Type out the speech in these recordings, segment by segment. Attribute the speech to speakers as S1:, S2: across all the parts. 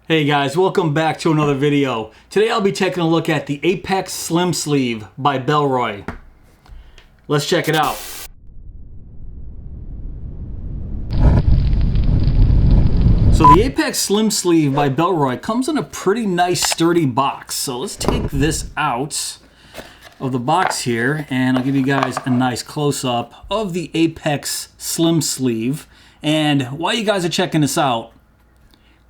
S1: Hey guys, welcome back to another video. Today I'll be taking a look at the Apex Slim Sleeve by Bellroy. Let's check it out. So the Apex Slim Sleeve by Bellroy comes in a pretty nice sturdy box. So let's take this out of the box here and I'll give you guys a nice close-up of the Apex Slim Sleeve. And while you guys are checking this out,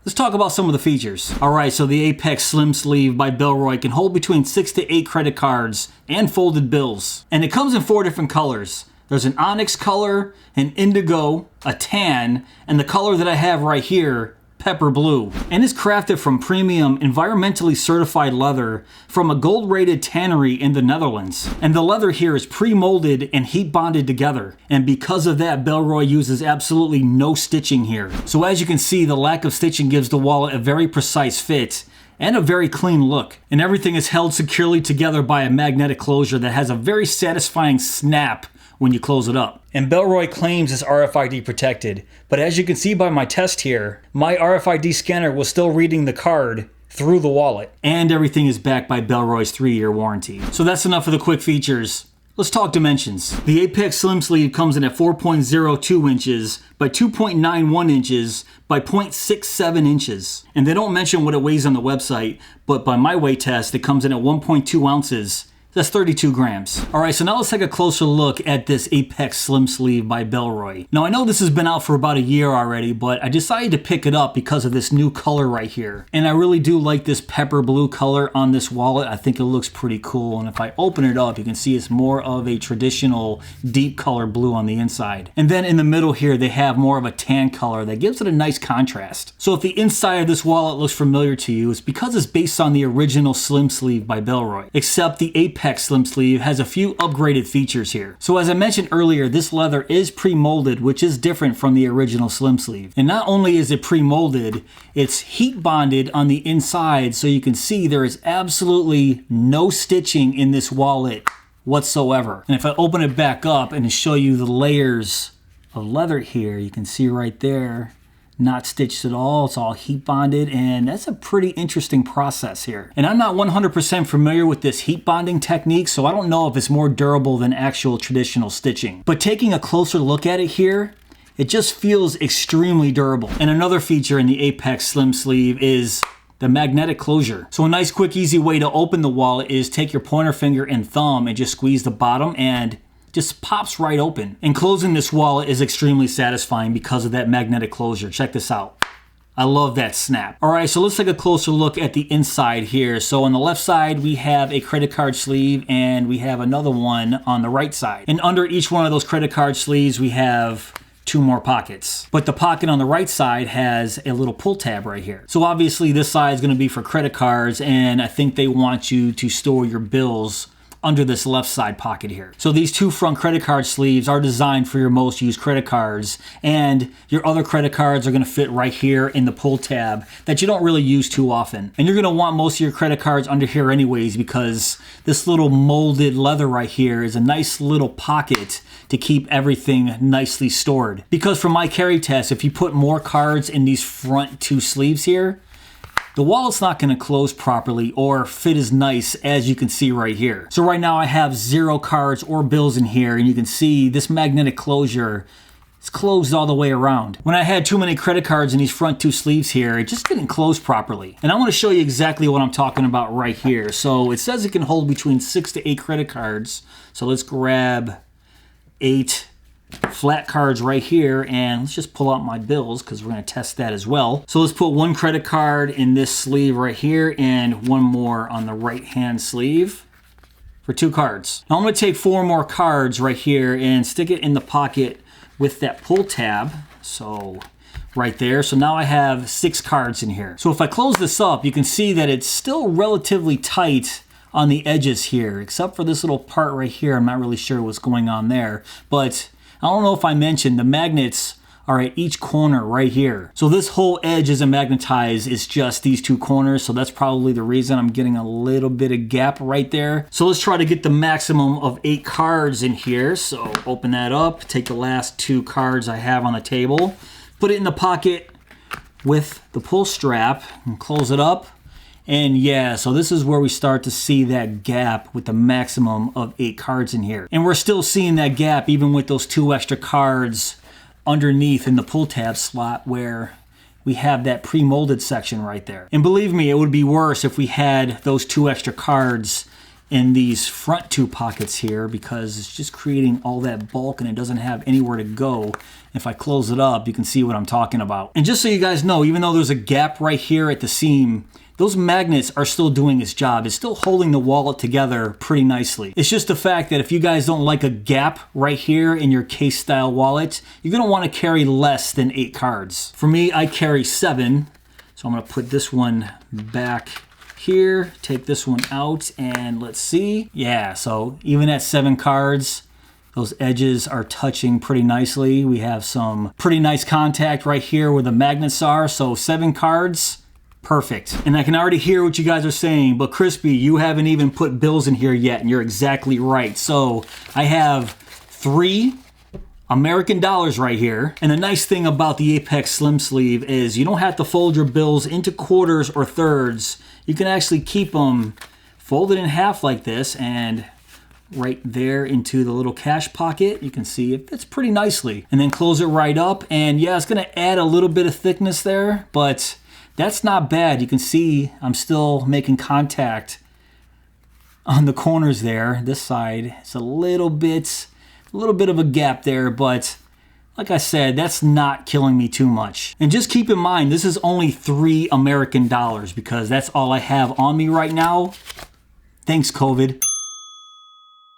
S1: let's talk about some of the features. Alright, so the Apex Slim Sleeve by Bellroy can hold between 6 to 8 credit cards and folded bills. And it comes in 4 different colors. There's an onyx color, an indigo, a tan, and the color that I have right here, pepper blue. And it's crafted from premium, environmentally certified leather from a gold-rated tannery in the Netherlands. And the leather here is pre-molded and heat bonded together. And because of that, Bellroy uses absolutely no stitching here. So as you can see, the lack of stitching gives the wallet a very precise fit and a very clean look. And everything is held securely together by a magnetic closure that has a very satisfying snap when you close it up. And Bellroy claims it's RFID protected, but as you can see by my test here, my RFID scanner was still reading the card through the wallet. And everything is backed by Bellroy's 3-year warranty. So that's enough of the quick features. Let's talk dimensions. The Apex Slim Sleeve comes in at 4.02 inches by 2.91 inches by 0.67 inches. And they don't mention what it weighs on the website, but by my weight test, it comes in at 1.2 ounces. That's 32 grams. All right, so now let's take a closer look at this Apex Slim Sleeve by Bellroy. Now I know this has been out for about a year already, but I decided to pick it up because of this new color right here. And I really do like this pepper blue color on this wallet. I think it looks pretty cool. And if I open it up, you can see it's more of a traditional deep color blue on the inside. And then in the middle here, they have more of a tan color that gives it a nice contrast. So if the inside of this wallet looks familiar to you, it's because it's based on the original Slim Sleeve by Bellroy, except the Apex Slim Sleeve has a few upgraded features here. So as I mentioned earlier, this leather is pre-molded, which is different from the original Slim Sleeve. And not only is it pre-molded, it's heat bonded on the inside, so you can see there is absolutely no stitching in this wallet whatsoever. And if I open it back up and show you the layers of leather here, you can see right there, not stitched at all. It's all heat bonded, and that's a pretty interesting process here. And I'm not 100% familiar with this heat bonding technique, so I don't know if it's more durable than actual traditional stitching. But taking a closer look at it here, it just feels extremely durable. And another feature in the Apex Slim Sleeve is the magnetic closure. So a nice, quick, easy way to open the wallet is take your pointer finger and thumb and just squeeze the bottom, and just pops right open. And closing this wallet is extremely satisfying because of that magnetic closure. Check this out. I love that snap. All right, so let's take a closer look at the inside here. So on the left side, we have a credit card sleeve, and we have another one on the right side. And under each one of those credit card sleeves, we have 2 more pockets. But the pocket on the right side has a little pull tab right here. So obviously this side is gonna be for credit cards, and I think they want you to store your bills under this left side pocket here. So these 2 front credit card sleeves are designed for your most used credit cards, and your other credit cards are gonna fit right here in the pull tab that you don't really use too often. And you're gonna want most of your credit cards under here anyways, because this little molded leather right here is a nice little pocket to keep everything nicely stored. Because from my carry test, if you put more cards in these front 2 sleeves here, the wallet's not gonna close properly or fit as nice as you can see right here. So right now I have 0 cards or bills in here, and you can see this magnetic closure is closed all the way around. When I had too many credit cards in these front 2 sleeves here, it just didn't close properly. And I wanna show you exactly what I'm talking about right here. So it says it can hold between 6 to 8 credit cards. So let's grab 8 flat cards right here, and let's just pull out my bills because we're going to test that as well. So let's put 1 credit card in this sleeve right here and 1 more on the right hand sleeve for 2 cards. Now I'm going to take 4 more cards right here and stick it in the pocket with that pull tab. So right there. So now I have 6 cards in here. So if I close this up, you can see that it's still relatively tight on the edges here, except for this little part right here. I'm not really sure what's going on there, but I don't know if I mentioned the magnets are at each corner right here. So this whole edge isn't magnetized, it's just these 2 corners. So that's probably the reason I'm getting a little bit of gap right there. So let's try to get the maximum of 8 cards in here. So open that up, take the last 2 cards I have on the table, put it in the pocket, with the pull strap and close it up. And yeah, so this is where we start to see that gap with the maximum of 8 cards in here. And we're still seeing that gap even with those 2 extra cards underneath in the pull tab slot where we have that pre-molded section right there. And believe me, it would be worse if we had those 2 extra cards in these front 2 pockets here, because it's just creating all that bulk and it doesn't have anywhere to go. If I close it up, you can see what I'm talking about. And just so you guys know, even though there's a gap right here at the seam, those magnets are still doing its job. It's still holding the wallet together pretty nicely. It's just the fact that if you guys don't like a gap right here in your case style wallet, you're gonna wanna carry less than 8 cards. For me, I carry 7. So I'm gonna put this one back here, take this one out, and let's see. Yeah, so even at 7 cards, those edges are touching pretty nicely. We have some pretty nice contact right here where the magnets are. So 7 cards, perfect. And I can already hear what you guys are saying, but Crispy, you haven't even put bills in here yet, and you're exactly right. So I have 3 American dollars right here. And the nice thing about the Apex Slim Sleeve is you don't have to fold your bills into quarters or thirds. You can actually keep them folded in half like this, and right there into the little cash pocket. You can see it fits pretty nicely. And then close it right up. And yeah, it's gonna add a little bit of thickness there, but that's not bad. You can see I'm still making contact on the corners there. This side, it's a little bit of a gap there, but like I said, that's not killing me too much. And just keep in mind, this is only 3 American dollars because that's all I have on me right now. Thanks, COVID.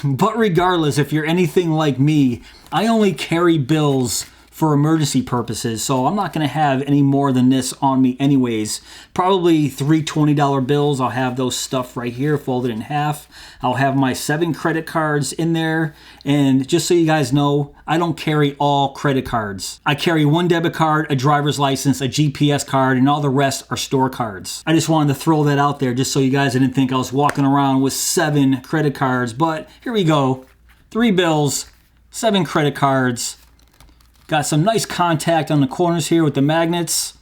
S1: But regardless, if you're anything like me, I only carry bills for emergency purposes, so I'm not gonna have any more than this on me anyways. Probably 3 $20 bills. I'll have those stuff right here folded in half. I'll have my 7 credit cards in there, and just so you guys know, I don't carry all credit cards. I carry 1 debit card, a driver's license, a GPS card, and all the rest are store cards. I just wanted to throw that out there just so you guys didn't think I was walking around with 7 credit cards, but here we go. 3 bills, 7 credit cards. Got some nice contact on the corners here with the magnets.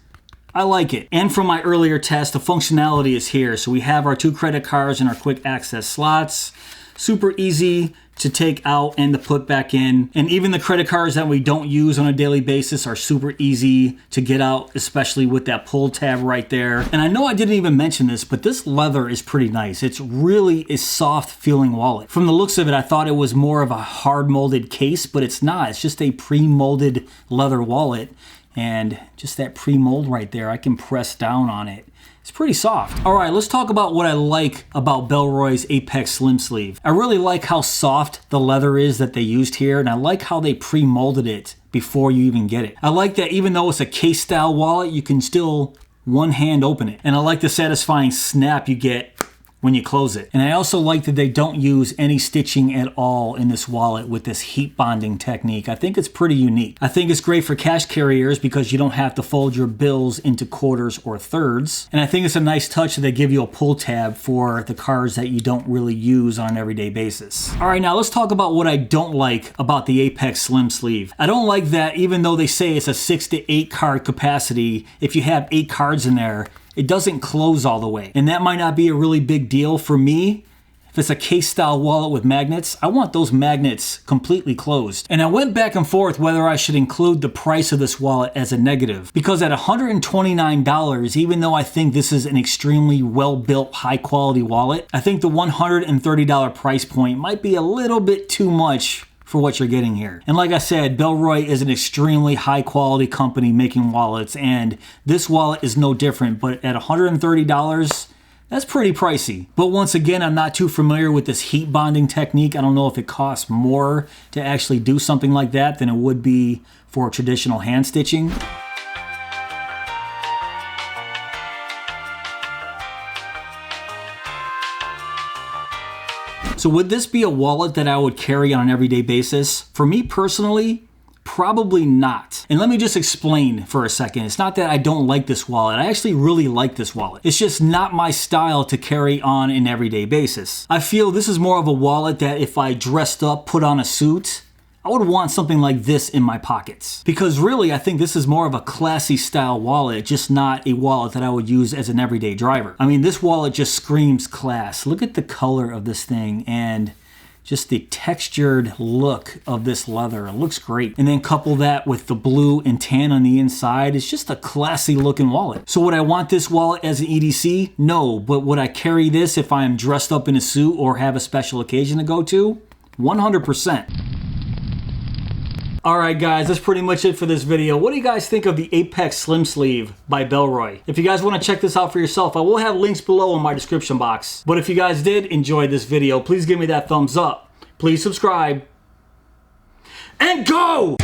S1: I like it. And from my earlier test, the functionality is here. So we have our 2 credit cards and our quick access slots. Super easy to take out and to put back in. And even the credit cards that we don't use on a daily basis are super easy to get out, especially with that pull tab right there. And I know I didn't even mention this, but this leather is pretty nice. It's really a soft feeling wallet. From the looks of it, I thought it was more of a hard molded case, but it's not. It's just a pre-molded leather wallet. And just that pre-mold right there, I can press down on it. It's pretty soft. All right, let's talk about what I like about Bellroy's Apex Slim Sleeve. I really like how soft the leather is that they used here, and I like how they pre-molded it before you even get it. I like that even though it's a case style wallet, you can still one hand open it. And I like the satisfying snap you get when you close it. And I also like that they don't use any stitching at all in this wallet with this heat bonding technique. I think it's pretty unique. I think it's great for cash carriers because you don't have to fold your bills into quarters or thirds. And I think it's a nice touch that they give you a pull tab for the cards that you don't really use on an everyday basis. All right, now let's talk about what I don't like about the Apex Slim Sleeve. I don't like that even though they say it's a 6 to 8 card capacity, if you have 8 cards in there, it doesn't close all the way. And that might not be a really big deal for me. If it's a case style wallet with magnets, I want those magnets completely closed. And I went back and forth whether I should include the price of this wallet as a negative. Because at $129, even though I think this is an extremely well-built, high-quality wallet, I think the $130 price point might be a little bit too much for what you're getting here. And like I said, Bellroy is an extremely high quality company making wallets, and this wallet is no different, but at $130, that's pretty pricey. But once again, I'm not too familiar with this heat bonding technique. I don't know if it costs more to actually do something like that than it would be for traditional hand stitching. So would this be a wallet that I would carry on an everyday basis? For me personally, probably not. And let me just explain for a second. It's not that I don't like this wallet. I actually really like this wallet. It's just not my style to carry on an everyday basis. I feel this is more of a wallet that if I dressed up, put on a suit, I would want something like this in my pockets. Because really, I think this is more of a classy style wallet, just not a wallet that I would use as an everyday driver. I mean, this wallet just screams class. Look at the color of this thing and just the textured look of this leather. It looks great. And then couple that with the blue and tan on the inside. It's just a classy looking wallet. So would I want this wallet as an EDC? No, but would I carry this if I am dressed up in a suit or have a special occasion to go to? 100%. Alright guys, that's pretty much it for this video. What do you guys think of the Apex Slim Sleeve by Bellroy? If you guys want to check this out for yourself, I will have links below in my description box. But if you guys did enjoy this video, please give me that thumbs up. Please subscribe. And go!